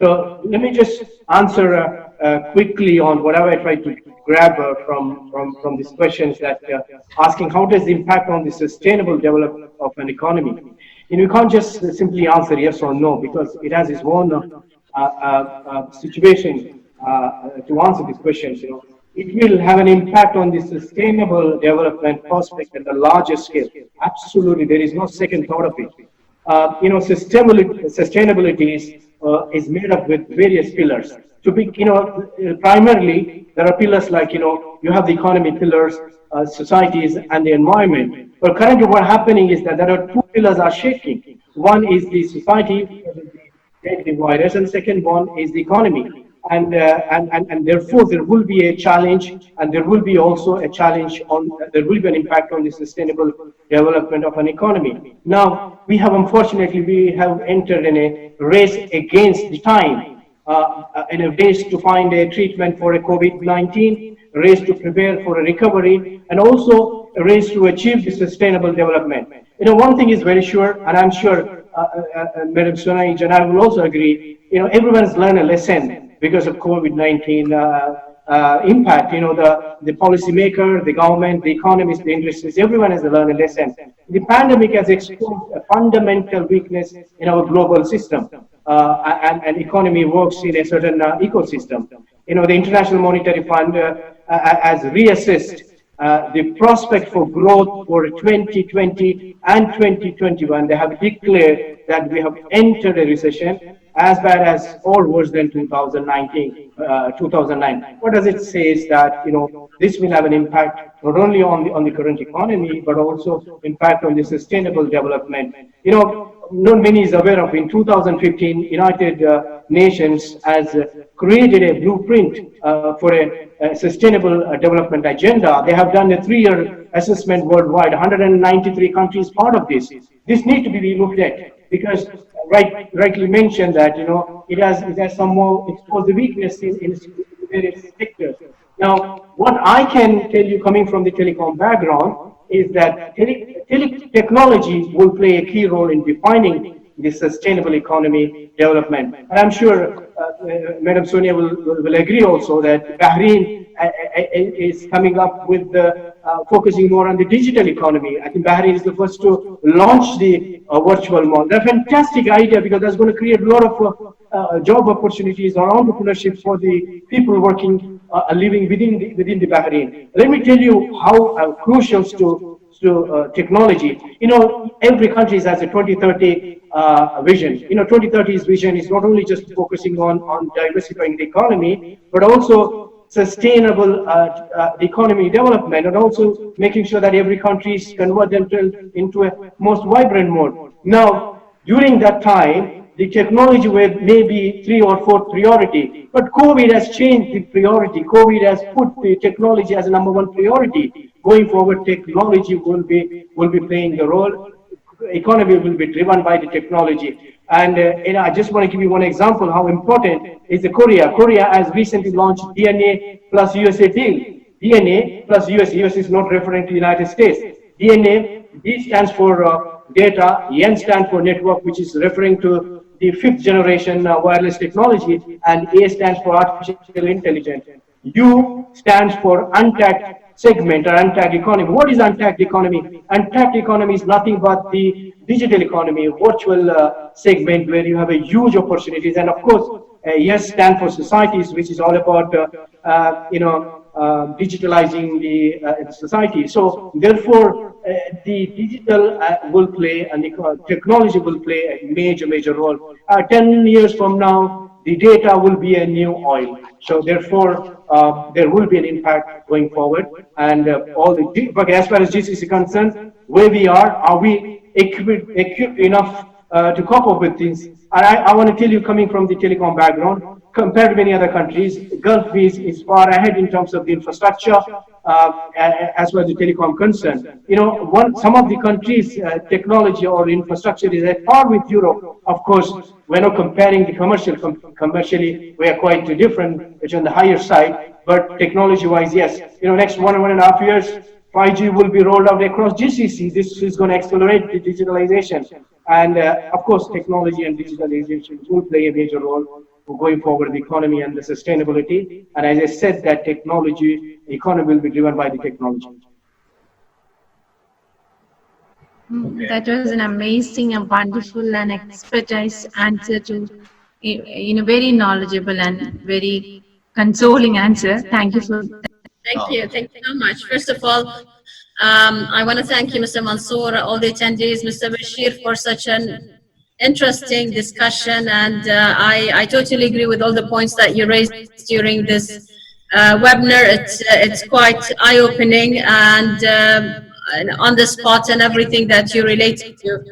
So let me just answer quickly on whatever I tried to grab from these questions that asking how does the impact on the sustainable development of an economy. You can't just simply answer yes or no because it has its own situation to answer these questions. It will have an impact on the sustainable development prospect at the larger scale. Absolutely, there is no second thought of it. Sustainability is made up with various pillars. To be, primarily there are pillars like you have the economy pillars, societies, and the environment. But currently, what's happening is that there are two pillars are shaking. One is the society, the virus, and the second one is the economy. And therefore there will be a challenge, and there will be also a challenge on there will be an impact on the sustainable development of an economy. Now we have entered in a race against the time, in a race to find a treatment for a COVID-19, a race to prepare for a recovery, and also a race to achieve the sustainable development. One thing is very sure, and I'm sure Madam Sunai Janar will also agree, everyone's learned a lesson because of COVID-19 impact. The policymaker, the government, the economists, the industries, everyone has learned a lesson. The pandemic has exposed a fundamental weakness in our global system, and economy works in a certain ecosystem. The International Monetary Fund has reassessed the prospect for growth for 2020 and 2021. They have declared that we have entered a recession as bad as or worse than 2009. What does it say is that this will have an impact not only on the current economy but also impact on the sustainable development. Not many is aware of in 2015 United Nations has created a blueprint for a sustainable development agenda. They have done a 3-year assessment worldwide, 193 countries part of this. This needs to be looked at because rightly mentioned that it has some more exposed the weakness in various sectors. Now, what I can tell you coming from the telecom background is that technology will play a key role in defining the sustainable economy development. And I'm sure Madam Sonia will agree also that Bahrain is coming up with focusing more on the digital economy. I think Bahrain is the first to launch the virtual mall. That's a fantastic idea because that's going to create a lot of job opportunities or entrepreneurship for the people working, living within the Bahrain. Let me tell you how crucial to technology. Every country has a 2030 vision. 2030's vision is not only just focusing on diversifying the economy, but also sustainable economy development, and also making sure that every country is convert themselves into a most vibrant mode. Now, during that time, the technology may be 3 or 4 priority, but COVID has changed the priority. COVID has put the technology as a #1 priority. Going forward, technology will be playing the role. Economy will be driven by the technology. And I just want to give you one example how important is the Korea. Korea has recently launched DNA plus USA deal. DNA plus US. US is not referring to the United States. DNA, D stands for data, N stands for network, which is referring to the 5th generation wireless technology, and A stands for artificial intelligence. U stands for untapped segment or untapped economy. What is untapped economy? Untapped economy is nothing but the digital economy, a virtual segment where you have a huge opportunities. And of course, S stands for societies, which is all about digitalizing the society. So therefore, the digital will play and the technology will play a major role. 10 years from now, the data will be a new oil. So therefore, there will be an impact going forward. And but as far as GCC is concerned, where we are we equipped enough to cope up with things? And I want to tell you, coming from the telecom background, compared to many other countries, Gulf is far ahead in terms of the infrastructure as well as the telecom concern. Some of the countries' technology or infrastructure is at par with Europe. Of course, we're not comparing the commercially, we are quite different, which on the higher side, but technology-wise, yes. Next 1.5 years, 5G will be rolled out across GCC. This is going to accelerate the digitalization. And of course, technology and digitalization will play a major role. going forward, the economy and the sustainability. And as I said, that technology, economy will be driven by the technology. That was an amazing and wonderful and expertise answer to, very knowledgeable and very consoling answer. Thank you for that. Thank you. Thank you so much. First of all, I want to thank you, Mr. Mansour, all the attendees, Mr. Bashir, for such an interesting discussion. And I totally agree with all the points that you raised during this webinar. It's quite eye-opening and on the spot and everything that you related to.